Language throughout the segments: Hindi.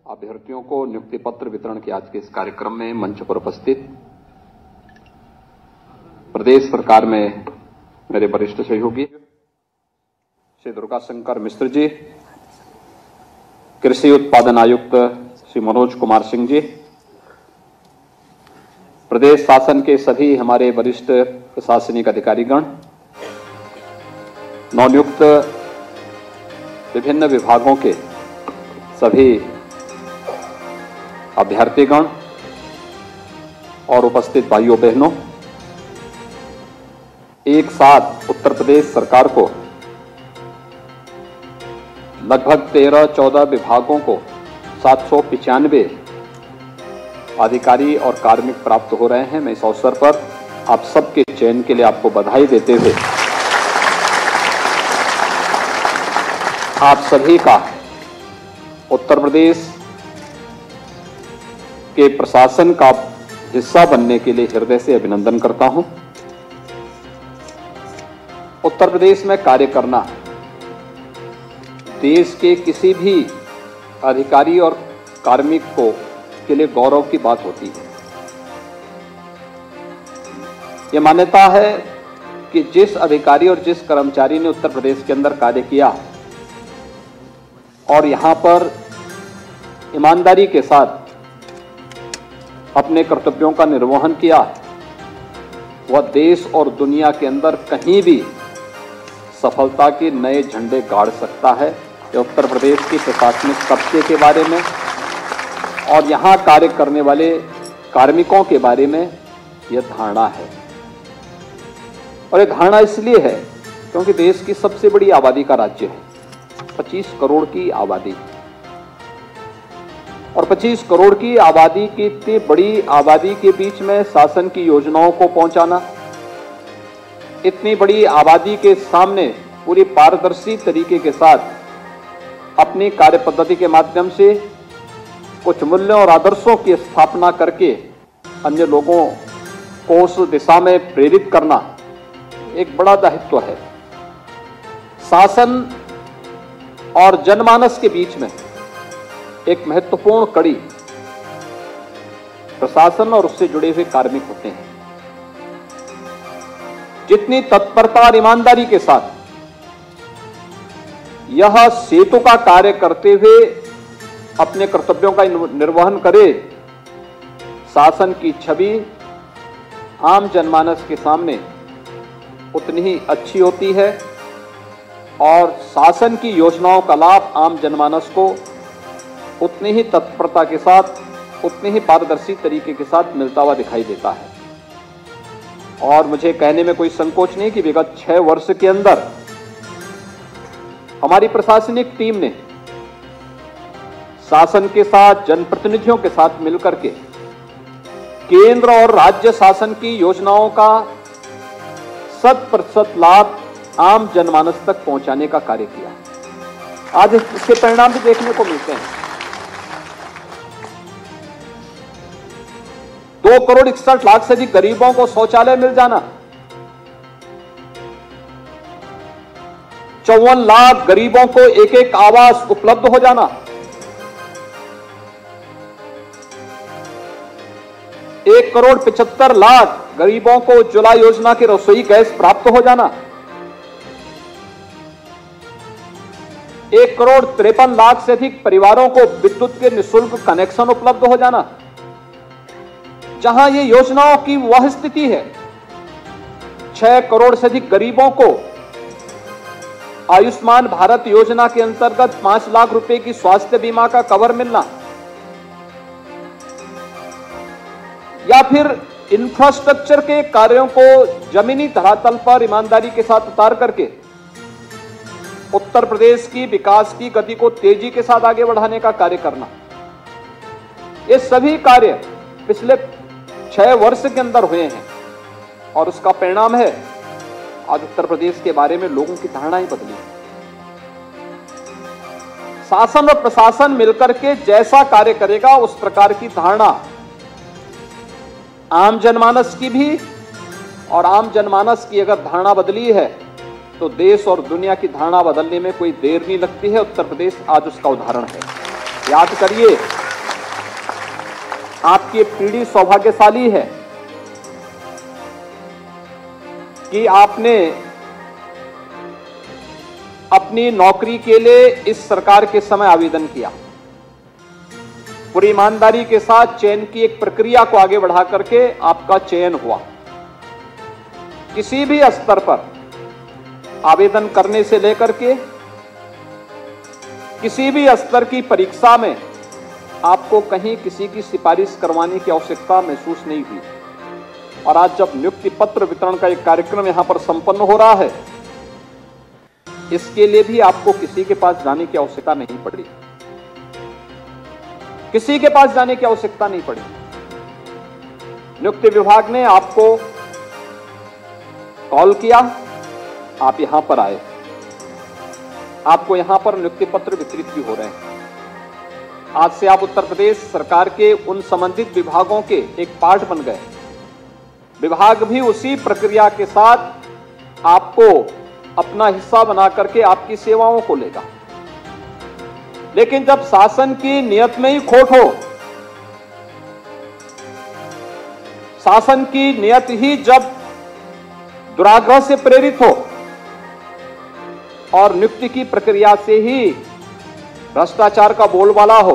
अभ्यर्थियों को नियुक्ति पत्र वितरण के आज के इस कार्यक्रम में मंच पर उपस्थित प्रदेश सरकार में मेरे वरिष्ठ सहयोगी श्री दुर्गाशंकर मिश्र जी, कृषि उत्पादन आयुक्त श्री मनोज कुमार सिंह जी, प्रदेश शासन के सभी हमारे वरिष्ठ प्रशासनिक अधिकारीगण, नवनियुक्त विभिन्न विभागों के सभी अभ्यर्थीगण और उपस्थित भाइयों बहनों, एक साथ उत्तर प्रदेश सरकार को लगभग 13-14 विभागों को 795 अधिकारी और कार्मिक प्राप्त हो रहे हैं। मैं इस अवसर पर आप सबके चयन के लिए आपको बधाई देते हुए आप सभी का उत्तर प्रदेश के प्रशासन का हिस्सा बनने के लिए हृदय से अभिनंदन करता हूं। उत्तर प्रदेश में कार्य करना देश के किसी भी अधिकारी और कार्मिक को के लिए गौरव की बात होती है। यह मान्यता है कि जिस अधिकारी और जिस कर्मचारी ने उत्तर प्रदेश के अंदर कार्य किया और यहां पर ईमानदारी के साथ अपने कर्तव्यों का निर्वहन किया, वह देश और दुनिया के अंदर कहीं भी सफलता के नए झंडे गाड़ सकता है। ये उत्तर प्रदेश की प्रशासनिक तबके के बारे में और यहां कार्य करने वाले कार्मिकों के बारे में यह धारणा है। और यह धारणा इसलिए है क्योंकि देश की सबसे बड़ी आबादी का राज्य है, 25 करोड़ की आबादी, और 25 करोड़ की आबादी की इतनी बड़ी आबादी के बीच में शासन की योजनाओं को पहुंचाना, इतनी बड़ी आबादी के सामने पूरी पारदर्शी तरीके के साथ अपनी कार्य पद्धति के माध्यम से कुछ मूल्यों और आदर्शों की स्थापना करके अन्य लोगों को उस दिशा में प्रेरित करना एक बड़ा दायित्व है। शासन और जनमानस के बीच में एक महत्वपूर्ण कड़ी प्रशासन और उससे जुड़े हुए कार्मिक होते हैं। जितनी तत्परता और ईमानदारी के साथ यह सेतु का कार्य करते हुए अपने कर्तव्यों का निर्वहन करे, शासन की छवि आम जनमानस के सामने उतनी ही अच्छी होती है और शासन की योजनाओं का लाभ आम जनमानस को उतनी ही तत्परता के साथ, उतनी ही पारदर्शी तरीके के साथ मिलता हुआ दिखाई देता है। और मुझे कहने में कोई संकोच नहीं कि विगत 6 वर्ष के अंदर हमारी प्रशासनिक टीम ने शासन के साथ, जनप्रतिनिधियों के साथ मिलकर के केंद्र और राज्य शासन की योजनाओं का 100% लाभ आम जनमानस तक पहुंचाने का कार्य किया। आज इसके परिणाम भी देखने को मिलते हैं। 2 करोड़ 61 लाख से अधिक गरीबों को शौचालय मिल जाना, 54 लाख गरीबों को एक आवास उपलब्ध हो जाना, 1 करोड़ 75 लाख गरीबों को उज्ज्वला योजना की रसोई गैस प्राप्त हो जाना, 1 करोड़ 53 लाख से अधिक परिवारों को विद्युत के निःशुल्क कनेक्शन उपलब्ध हो जाना। जहां ये योजनाओं की वह स्थिति है, 6 करोड़ से अधिक गरीबों को आयुष्मान भारत योजना के अंतर्गत 5 लाख रुपए की स्वास्थ्य बीमा का कवर मिलना, या फिर इंफ्रास्ट्रक्चर के कार्यों को जमीनी धरातल पर ईमानदारी के साथ उतार करके उत्तर प्रदेश की विकास की गति को तेजी के साथ आगे बढ़ाने का कार्य करना। ये सभी कार्य पिछले 6 वर्ष के अंदर हुए हैं और उसका परिणाम है आज उत्तर प्रदेश के बारे में लोगों की धारणा ही बदली। शासन और प्रशासन मिलकर के जैसा कार्य करेगा उस प्रकार की धारणा आम जनमानस की भी, और आम जनमानस की अगर धारणा बदली है तो देश और दुनिया की धारणा बदलने में कोई देर नहीं लगती है। उत्तर प्रदेश आज उसका उदाहरण है। याद करिए, आपकी पीढ़ी सौभाग्यशाली है कि आपने अपनी नौकरी के लिए इस सरकार के समय आवेदन किया। पूरी ईमानदारी के साथ चयन की एक प्रक्रिया को आगे बढ़ा करके आपका चयन हुआ। किसी भी स्तर पर आवेदन करने से लेकर के किसी भी स्तर की परीक्षा में आपको कहीं किसी की सिफारिश करवाने की आवश्यकता महसूस नहीं हुई। और आज जब नियुक्ति पत्र वितरण का एक कार्यक्रम यहां पर संपन्न हो रहा है, इसके लिए भी आपको किसी के पास जाने की आवश्यकता नहीं पड़ी। किसी के पास जाने की आवश्यकता नहीं पड़ी। नियुक्ति विभाग ने आपको कॉल किया, आप यहां पर आए, आपको यहां पर नियुक्ति पत्र वितरित भी हो रहे हैं। आज से आप उत्तर प्रदेश सरकार के उन संबंधित विभागों के एक पार्ट बन गए। विभाग भी उसी प्रक्रिया के साथ आपको अपना हिस्सा बना करके आपकी सेवाओं को लेगा। लेकिन जब शासन की नियत में ही खोट हो, शासन की नियत ही जब दुराग्रह से प्रेरित हो और नियुक्ति की प्रक्रिया से ही भ्रष्टाचार का बोलबाला हो,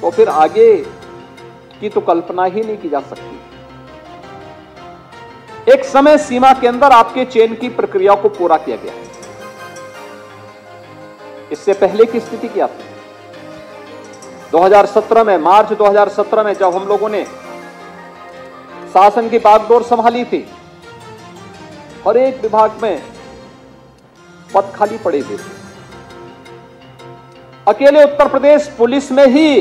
तो फिर आगे की तो कल्पना ही नहीं की जा सकती। एक समय सीमा के अंदर आपके चयन की प्रक्रिया को पूरा किया गया। इससे पहले की स्थिति क्या थी? 2017 में, मार्च 2017 में जब हम लोगों ने शासन की बागडोर संभाली थी, हर एक विभाग में पद खाली पड़े थे। अकेले उत्तर प्रदेश पुलिस में ही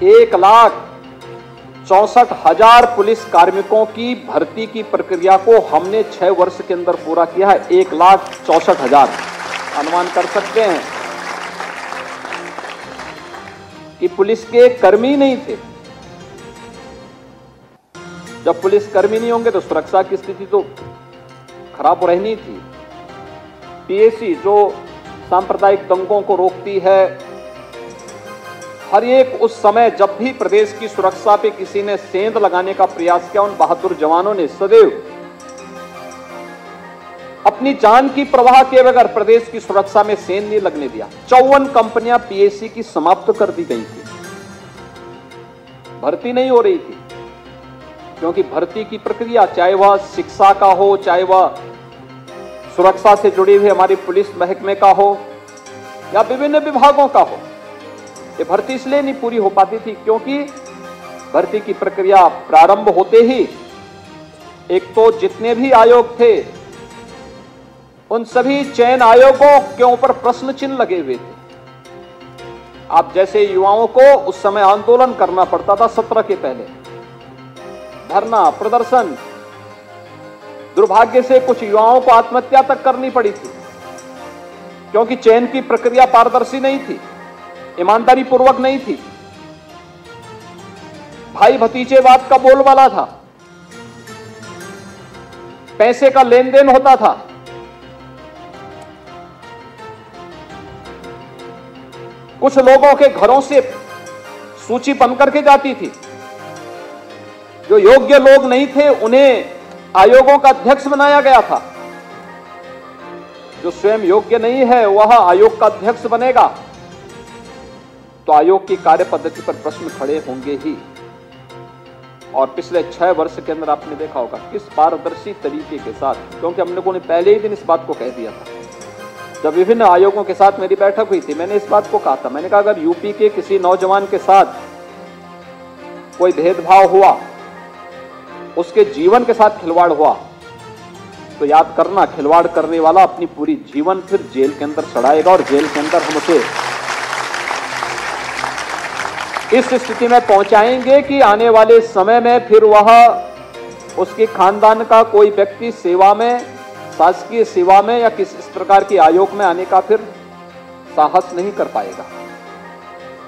1,64,000 पुलिस कार्मिकों की भर्ती की प्रक्रिया को हमने 6 वर्ष के अंदर पूरा किया है। 1,64,000, अनुमान कर सकते हैं कि पुलिस के कर्मी नहीं थे। जब पुलिस कर्मी नहीं होंगे तो सुरक्षा की स्थिति तो खराब रहनी थी। पीएसी जो सांप्रदायिक दंगों को रोकती है, हर एक उस समय जब भी प्रदेश की सुरक्षा पे किसी ने सेंध लगाने का प्रयास किया, उन बहादुर जवानों ने सदैव अपनी जान की परवाह किए बगैर प्रदेश की सुरक्षा में सेंध नहीं लगने दिया। 54 कंपनियां पीएसी की समाप्त कर दी गई थी। भर्ती नहीं हो रही थी क्योंकि भर्ती की प्रक्रिया, चाहे वह शिक्षा का हो, चाहे वह सुरक्षा से जुड़ी हुई हमारी पुलिस महकमे का हो या विभिन्न विभागों का हो, ये भर्ती इसलिए नहीं पूरी हो पाती थी क्योंकि भर्ती की प्रक्रिया प्रारंभ होते ही एक तो जितने भी आयोग थे, उन सभी चयन आयोगों के ऊपर प्रश्न चिन्ह लगे हुए थे। आप जैसे युवाओं को उस समय आंदोलन करना पड़ता था, सत्र के पहले धरना प्रदर्शन, दुर्भाग्य से कुछ युवाओं को आत्महत्या तक करनी पड़ी थी क्योंकि चयन की प्रक्रिया पारदर्शी नहीं थी, ईमानदारी पूर्वक नहीं थी, भाई भतीजेवाद का बोलबाला था, पैसे का लेन देन होता था। कुछ लोगों के घरों से सूची बन करके जाती थी। जो योग्य लोग नहीं थे उन्हें आयोगों का अध्यक्ष बनाया गया था। जो स्वयं योग्य नहीं है वह आयोग का अध्यक्ष बनेगा तो आयोग की कार्य पद्धति पर प्रश्न खड़े होंगे ही। और पिछले 6 वर्ष के अंदर आपने देखा होगा किस पारदर्शी तरीके के साथ, क्योंकि हम लोगों ने पहले ही दिन इस बात को कह दिया था। जब विभिन्न आयोगों के साथ मेरी बैठक हुई थी, मैंने इस बात को कहा था, मैंने कहा अगर यूपी के किसी नौजवान के साथ कोई भेदभाव हुआ, उसके जीवन के साथ खिलवाड़ हुआ, तो याद करना खिलवाड़ करने वाला अपनी पूरी जीवन फिर जेल के अंदर सड़ाएगा और जेल के अंदर हम उसे इस स्थिति में पहुंचाएंगे कि आने वाले समय में फिर वह उसके खानदान का कोई व्यक्ति सेवा में, शासकीय सेवा में या किसी इस प्रकार के आयोग में आने का फिर साहस नहीं कर पाएगा।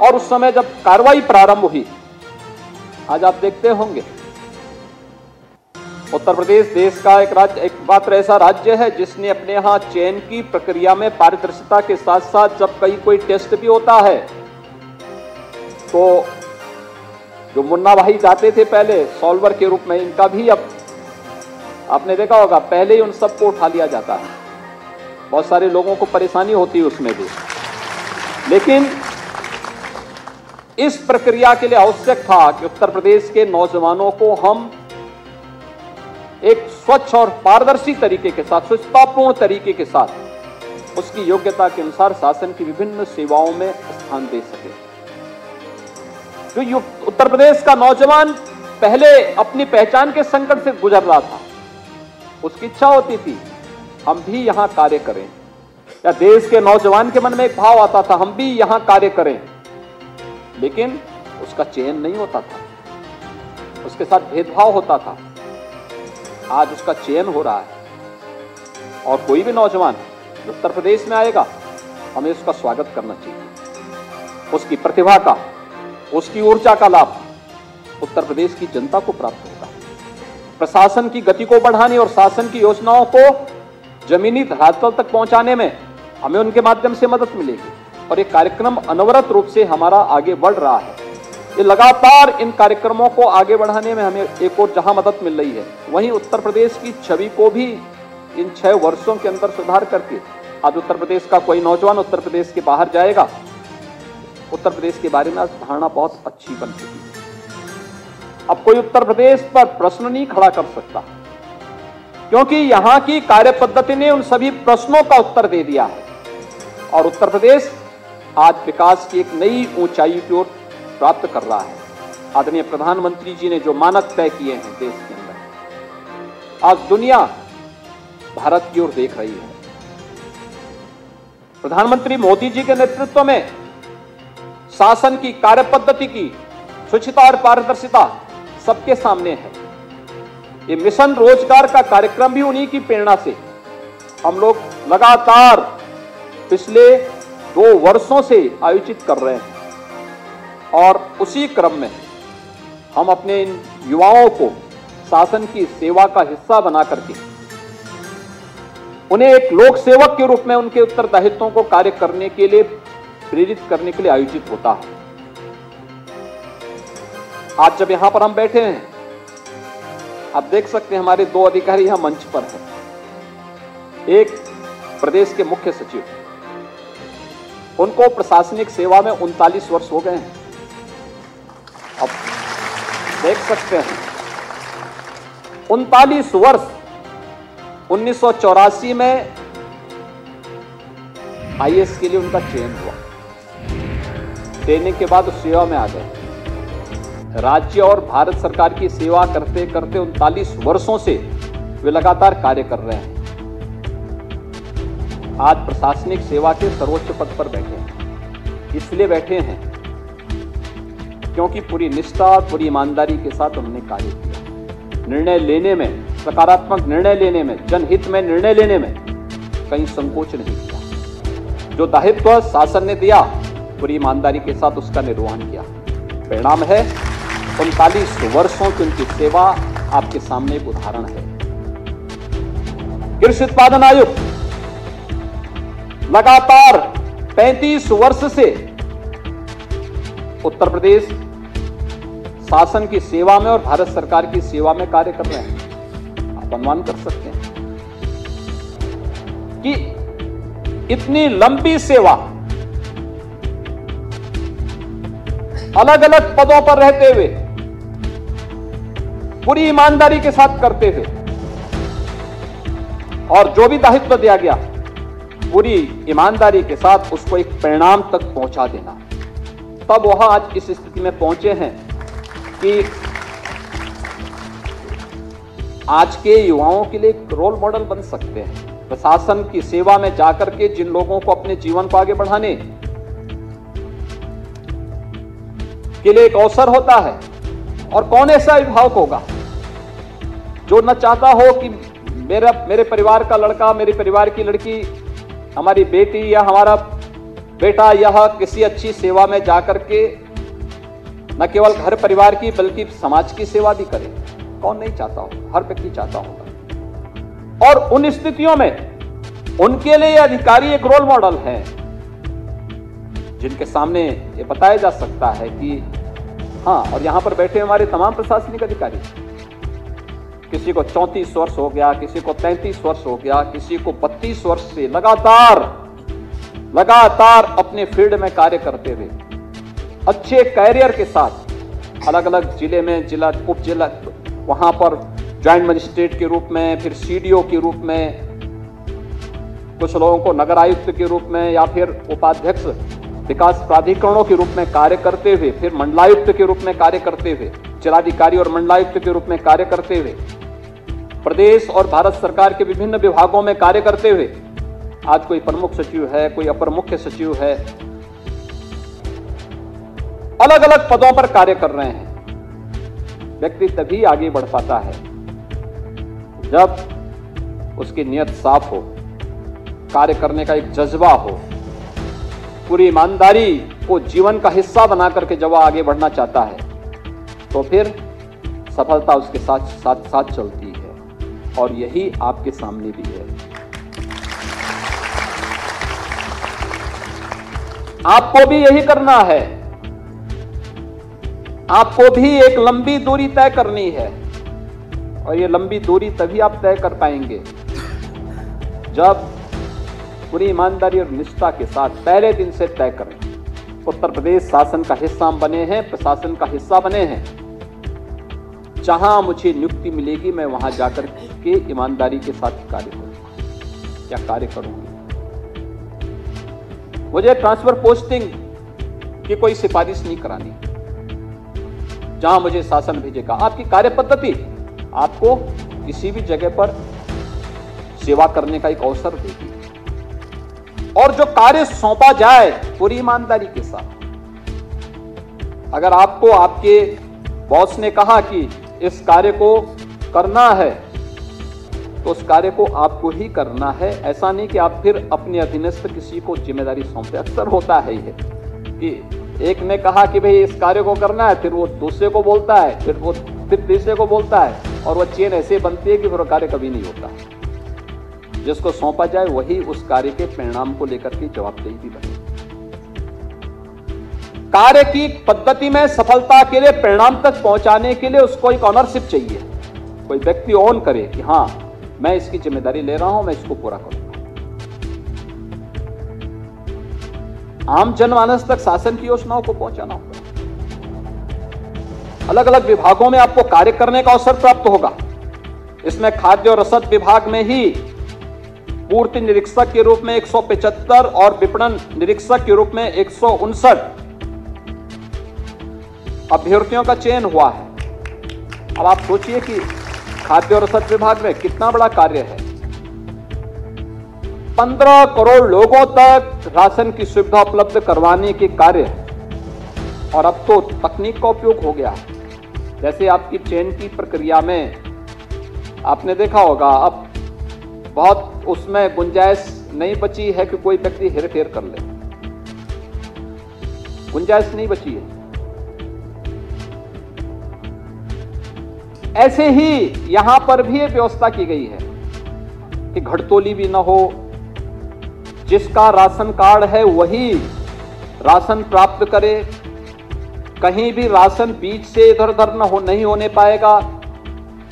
और उस समय जब कार्रवाई प्रारंभ हुई, आज आप देखते होंगे उत्तर प्रदेश देश का एकमात्र ऐसा राज्य है जिसने अपने यहाँ चयन की प्रक्रिया में पारदर्शिता के साथ साथ जब कहीं कोई टेस्ट भी होता है तो जो मुन्ना भाई जाते थे पहले सॉल्वर के रूप में, इनका भी अब आपने देखा होगा पहले ही उन सबको उठा लिया जाता है। बहुत सारे लोगों को परेशानी होती है उसमें भी, लेकिन इस प्रक्रिया के लिए आवश्यक था कि उत्तर प्रदेश के नौजवानों को हम एक स्वच्छ और पारदर्शी तरीके के साथ, स्वच्छतापूर्ण तरीके के साथ उसकी योग्यता के अनुसार शासन की विभिन्न सेवाओं में स्थान दे सके। जो उत्तर प्रदेश का नौजवान पहले अपनी पहचान के संकट से गुजर रहा था, उसकी इच्छा होती थी हम भी यहां कार्य करें, या देश के नौजवान के मन में एक भाव आता था हम भी यहां कार्य करें, लेकिन उसका चयन नहीं होता था, उसके साथ भेदभाव होता था। आज उसका चयन हो रहा है और कोई भी नौजवान उत्तर प्रदेश में आएगा हमें उसका स्वागत करना चाहिए। उसकी प्रतिभा का, उसकी ऊर्जा का लाभ उत्तर प्रदेश की जनता को प्राप्त होगा। प्रशासन की गति को बढ़ाने और शासन की योजनाओं को जमीनी धरातल तक पहुंचाने में हमें उनके माध्यम से मदद मिलेगी और ये कार्यक्रम अनवरत रूप से हमारा आगे बढ़ रहा है। ये लगातार इन कार्यक्रमों को आगे बढ़ाने में हमें एक और जहां मदद मिल रही है, वहीं उत्तर प्रदेश की छवि को भी इन 6 वर्षों के अंदर सुधार करके आज उत्तर प्रदेश का कोई नौजवान उत्तर प्रदेश के बाहर जाएगा, उत्तर प्रदेश के बारे में धारणा बहुत अच्छी बन चुकी है। अब कोई उत्तर प्रदेश पर प्रश्न नहीं खड़ा कर सकता, क्योंकि यहां की कार्य पद्धति ने उन सभी प्रश्नों का उत्तर दे दिया है और उत्तर प्रदेश आज विकास की एक नई ऊंचाई की ओर प्राप्त कर रहा है। आदरणीय प्रधानमंत्री जी ने जो मानक तय किए हैं देश के अंदर, आज दुनिया भारत की ओर देख रही है। प्रधानमंत्री मोदी जी के नेतृत्व में शासन की कार्य पद्धति की स्वच्छता और पारदर्शिता सबके सामने है। ये मिशन रोजगार का कार्यक्रम भी उन्हीं की प्रेरणा से हम लोग लगातार पिछले 2 वर्षों से आयोजित कर रहे हैं और उसी क्रम में हम अपने इन युवाओं को शासन की सेवा का हिस्सा बना करके उन्हें एक लोक सेवक के रूप में उनके उत्तरदायित्वों को कार्य करने के लिए प्रेरित करने के लिए आयोजित होता है। आज जब यहां पर हम बैठे हैं, आप देख सकते हैं हमारे 2 अधिकारी यहां मंच पर हैं। एक प्रदेश के मुख्य सचिव, उनको प्रशासनिक सेवा में 39 वर्ष हो गए हैं। अब देख सकते हैं 39 वर्ष, 1984 में आईएएस के लिए उनका चयन हुआ, ट्रेनिंग के बाद उस सेवा में आ गए। राज्य और भारत सरकार की सेवा करते करते 39 वर्षों से वे लगातार कार्य कर रहे हैं। आज प्रशासनिक सेवा के सर्वोच्च पद पर बैठे हैं। इसलिए बैठे हैं क्योंकि पूरी निष्ठा, पूरी ईमानदारी के साथ उन्होंने कार्य किया। निर्णय लेने में, सकारात्मक निर्णय लेने में, जनहित में निर्णय लेने में कहीं संकोच नहीं किया। जो दायित्व शासन ने दिया, पूरी ईमानदारी के साथ उसका निर्वहन किया। परिणाम है 39 वर्षों की उनकी सेवा आपके सामने एक उदाहरण है। कृषि उत्पादन आयुक्त लगातार 35 वर्ष से उत्तर प्रदेश शासन की सेवा में और भारत सरकार की सेवा में कार्य कर रहे हैं। आप अनुमान कर सकते हैं कि इतनी लंबी सेवा अलग अलग पदों पर रहते हुए पूरी ईमानदारी के साथ करते हुए और जो भी दायित्व दिया गया पूरी ईमानदारी के साथ उसको एक परिणाम तक पहुंचा देना, तब वह आज इस स्थिति में पहुंचे हैं कि आज के युवाओं के लिए एक रोल मॉडल बन सकते हैं। प्रशासन की सेवा में जाकर के जिन लोगों को अपने जीवन को आगे बढ़ाने के लिए एक अवसर होता है, और कौन ऐसा अभिभावक होगा जो न चाहता हो कि मेरे परिवार का लड़का, मेरे परिवार की लड़की, हमारी बेटी या हमारा बेटा यह किसी अच्छी सेवा में जाकर के न केवल घर परिवार की बल्कि समाज की सेवा भी करे। कौन नहीं चाहता होगा, हर व्यक्ति चाहता होगा। और उन स्थितियों में उनके लिए अधिकारी एक रोल मॉडल है, जिनके सामने ये बताया जा सकता है कि हाँ, और यहां पर बैठे हमारे तमाम प्रशासनिक अधिकारी, किसी को 34 वर्ष हो गया, किसी को 33 वर्ष हो गया, किसी को 32 वर्ष से लगातार अपने फील्ड में कार्य करते हुए अच्छे कैरियर के साथ अलग अलग जिले में, जिला, उप जिला, वहां पर ज्वाइंट मजिस्ट्रेट के रूप में, फिर सीडीओ के रूप में, कुछ लोगों को नगर आयुक्त के रूप में या फिर उपाध्यक्ष विकास प्राधिकरणों के रूप में कार्य करते हुए, फिर मंडलायुक्त के रूप में कार्य करते हुए, जिलाधिकारी और मंडलायुक्त के रूप में कार्य करते हुए, प्रदेश और भारत सरकार के विभिन्न विभागों में कार्य करते हुए आज कोई प्रमुख सचिव है, कोई अपर मुख्य सचिव है, अलग अलग पदों पर कार्य कर रहे हैं। व्यक्ति तभी आगे बढ़ पाता है जब उसकी नियत साफ हो, कार्य करने का एक जज्बा हो, पूरी ईमानदारी को जीवन का हिस्सा बना करके जब वह आगे बढ़ना चाहता है तो फिर सफलता उसके साथ साथ साथ चलती है। और यही आपके सामने भी है। आपको भी यही करना है। आपको भी एक लंबी दूरी तय करनी है, और ये लंबी दूरी तभी आप तय कर पाएंगे जब पूरी ईमानदारी और निष्ठा के साथ पहले दिन से तय करें। उत्तर प्रदेश शासन का हिस्सा बने हैं, प्रशासन का हिस्सा बने हैं। जहां मुझे नियुक्ति मिलेगी मैं वहां जाकर के ईमानदारी के साथ कार्य करूंगा या कार्य करूंगी। मुझे ट्रांसफर पोस्टिंग की कोई सिफारिश नहीं करानी। जहां मुझे शासन भेजेगा, आपकी कार्य पद्धति आपको किसी भी जगह पर सेवा करने का एक अवसर देगी, और जो कार्य सौंपा जाए पूरी ईमानदारी के साथ। अगर आपको आपके बॉस ने कहा कि इस कार्य को करना है तो उस कार्य को आपको ही करना है। ऐसा नहीं कि आप फिर अपने अधीनस्थ किसी को जिम्मेदारी सौंपे। अक्सर होता है ये कि एक ने कहा कि भाई इस कार्य को करना है, फिर वो दूसरे को बोलता है, फिर तीसरे को बोलता है, और वो चेन ऐसे बनती है कि फिर वो कार्य कभी नहीं होता। जिसको सौंपा जाए वही उस कार्य के परिणाम को लेकर के जवाबदेही भी बने। कार्य की पद्धति में सफलता के लिए, परिणाम तक पहुंचाने के लिए उसको एक ऑनरशिप चाहिए। कोई व्यक्ति ऑन करे कि हाँ मैं इसकी जिम्मेदारी ले रहा हूं, मैं इसको पूरा करूंगा। आम जनमानस तक शासन की योजनाओं को पहुंचाना होगा। अलग अलग विभागों में आपको कार्य करने का अवसर प्राप्त होगा। इसमें खाद्य और रसद विभाग में ही पूर्ति निरीक्षक के रूप में 175 और विपणन निरीक्षक के रूप में 159 अभ्यर्थियों का चयन हुआ है। अब आप सोचिए कि खाद्य और रसद विभाग में कितना बड़ा कार्य है। 15 करोड़ लोगों तक राशन की सुविधा उपलब्ध करवाने के कार्य, और अब तो तकनीक का उपयोग हो गया है। जैसे आपकी चयन की प्रक्रिया में आपने देखा होगा, अब बहुत उसमें गुंजाइश नहीं बची है कि कोई व्यक्ति हेरफेर कर ले। गुंजाइश नहीं बची है। ऐसे ही यहां पर भी एक व्यवस्था की गई है कि घटतोली भी ना हो। जिसका राशन कार्ड है वही राशन प्राप्त करे। कहीं भी राशन बीच से इधर उधर नहीं होने पाएगा,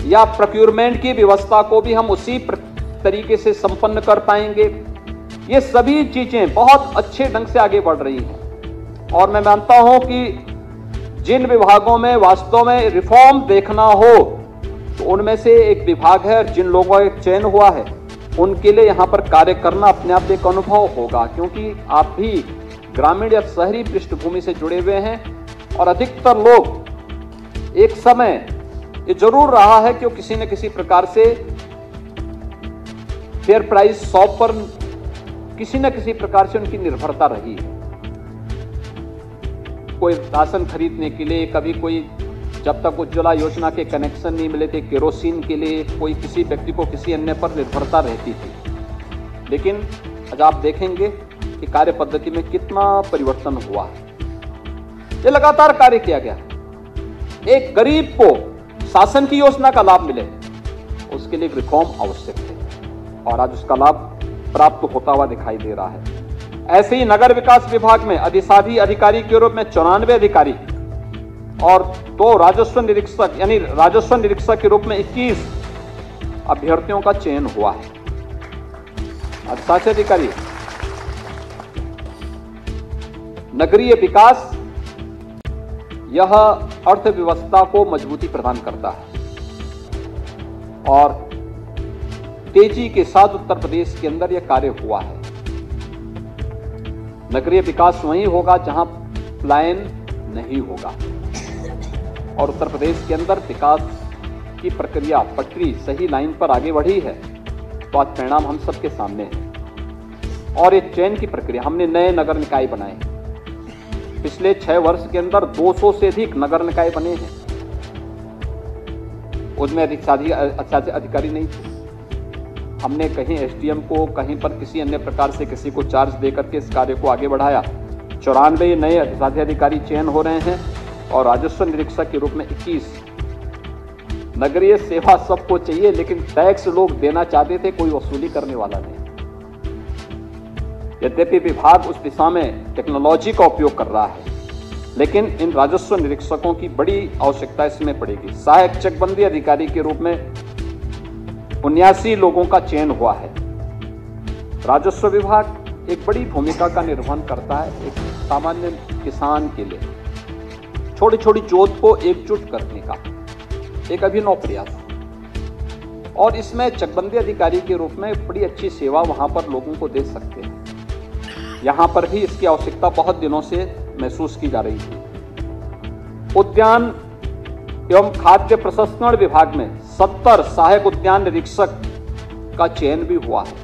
या प्रोक्योरमेंट की व्यवस्था को भी हम उसी तरीके से संपन्न कर पाएंगे। ये सभी चीजें बहुत अच्छे ढंग से आगे बढ़ रही हैं, और मैं मानता हूं कि जिन विभागों में वास्तव में रिफॉर्म देखना हो तो उनमें से एक विभाग है। जिन लोगों का चयन हुआ है उनके लिए यहां पर कार्य करना अपने आप एक अनुभव होगा, क्योंकि आप भी ग्रामीण या शहरी पृष्ठभूमि से जुड़े हुए हैं। और अधिकतर लोग, एक समय ये जरूर रहा है कि वो किसी न किसी प्रकार से फेयर प्राइस शॉप पर किसी न किसी प्रकार से उनकी निर्भरता रही है। कोई राशन खरीदने के लिए, कभी कोई जब तक उज्ज्वला योजना के कनेक्शन नहीं मिले थे, केरोसिन के लिए कोई किसी व्यक्ति को किसी अन्य पर निर्भरता रहती थी। लेकिन आज आप देखेंगे कि कार्य पद्धति में कितना परिवर्तन हुआ है। ये लगातार कार्य किया गया। एक गरीब को शासन की योजना का लाभ मिले, उसके लिए रिफॉर्म आवश्यक है और आज उसका लाभ प्राप्त होता हुआ दिखाई दे रहा है। ऐसे ही नगर विकास विभाग में अधिशासी अधिकारी के रूप में 94 अधिकारी और 2 राजस्व निरीक्षक यानी राजस्व निरीक्षक के रूप में 21 अभ्यर्थियों का चयन हुआ है। अधिशासी अधिकारी नगरीय विकास, यह अर्थव्यवस्था को मजबूती प्रदान करता है और तेजी के साथ उत्तर प्रदेश के अंदर यह कार्य हुआ है। नगरीय विकास वहीं होगा जहां पलायन नहीं होगा और उत्तर प्रदेश के अंदर विकास की प्रक्रिया पटरी सही लाइन पर आगे बढ़ी है, तो आज परिणाम हम सबके सामने है। और ये चयन की प्रक्रिया, हमने नए नगर निकाय बनाए, पिछले 6 वर्ष के अंदर 200 से अधिक नगर निकाय बने हैं, उसमें अधिशासी अधिकारी नहीं थे। हमने कहीं एसडीएम को, कहीं पर किसी अन्य प्रकार से किसी को चार्ज देकर के इस कार्य को आगे बढ़ाया। 94 नए अधिशासी अधिकारी चयन हो रहे हैं और राजस्व निरीक्षक के रूप में 21। नगरीय सेवा सबको चाहिए, लेकिन टैक्स लोग देना चाहते थे, कोई वसूली करने वाला नहीं। यद्यपि विभाग उस दिशा में टेक्नोलॉजी का उपयोग कर रहा है, लेकिन इन राजस्व निरीक्षकों की बड़ी आवश्यकता इसमें पड़ेगी। सहायक चकबंदी अधिकारी के रूप में 79 लोगों का चयन हुआ है। राजस्व विभाग एक बड़ी भूमिका का निर्वहन करता है एक सामान्य किसान के लिए, छोटी छोटी जोत को एकजुट करने का एक अभिनव प्रयास, और इसमें चकबंदी अधिकारी के रूप में बड़ी अच्छी सेवा वहां पर लोगों को दे सकते हैं। यहां पर भी इसकी आवश्यकता बहुत दिनों से महसूस की जा रही थी। उद्यान एवं खाद्य प्रसंस्करण विभाग में 70 सहायक उद्यान निरीक्षक का चयन भी हुआ है।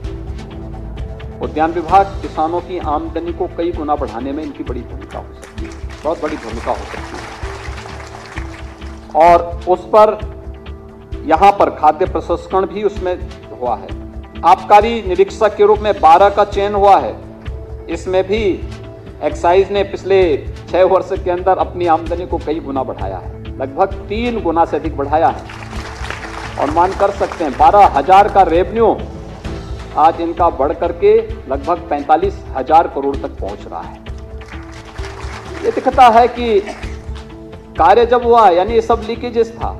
उद्यान विभाग किसानों की आमदनी को कई गुना बढ़ाने में इनकी बड़ी भूमिका हो सकती है, बहुत बड़ी भूमिका हो सकती है। और उस पर यहां पर खाद्य प्रसंस्करण भी उसमें हुआ है। आबकारी निरीक्षक के रूप में 12 का चयन हुआ है। इसमें भी एक्साइज ने पिछले 6 वर्ष के अंदर अपनी आमदनी को कई गुना बढ़ाया है, लगभग 3 गुना से अधिक बढ़ाया है। और मान कर सकते हैं 12,000 का रेवेन्यू आज इनका बढ़ करके लगभग 45,000 करोड़ तक पहुंच रहा है। ये दिखता है कि कार्य जब हुआ, यानी ये सब लीकेजेस था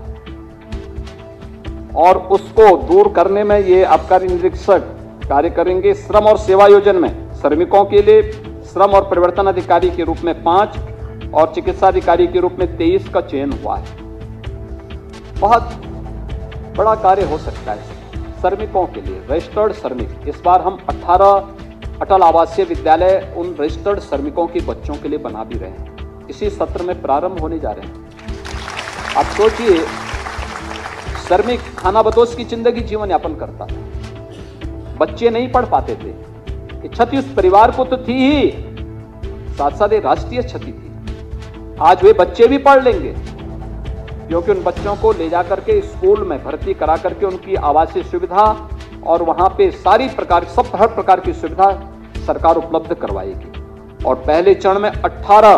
और उसको दूर करने में ये आबकारी निरीक्षक कार्य करेंगे। श्रम और सेवा योजना में श्रमिकों के लिए श्रम और परिवर्तन अधिकारी के रूप में 5 और चिकित्सा अधिकारी के रूप में 23 का चयन हुआ है। बहुत बड़ा कार्य हो सकता है श्रमिकों के लिए, रजिस्टर्ड श्रमिक। इस बार हम 18 अटल आवासीय विद्यालय उन रजिस्टर्ड श्रमिकों के बच्चों के लिए बना भी रहे हैं, इसी सत्र में प्रारंभ होने जा रहे हैं। आप सोचिए, श्रमिक खानाबदोश की जिंदगी जीवन यापन करता था, बच्चे नहीं पढ़ पाते थे, क्षति उस परिवार को तो थी ही, साथ साथ एक राष्ट्रीय क्षति थी। आज वे बच्चे भी पढ़ लेंगे, क्योंकि उन बच्चों को ले जाकर के स्कूल में भर्ती करा करके उनकी आवासीय सुविधा और वहां पे सारी प्रकार हर प्रकार की सुविधा सरकार उपलब्ध करवाएगी। और पहले चरण में 18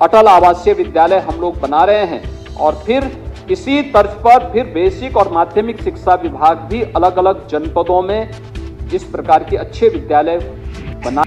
अटल आवासीय विद्यालय हम लोग बना रहे हैं और फिर इसी तर्ज पर फिर बेसिक और माध्यमिक शिक्षा विभाग भी अलग अलग जनपदों में इस प्रकार के अच्छे विद्यालय बना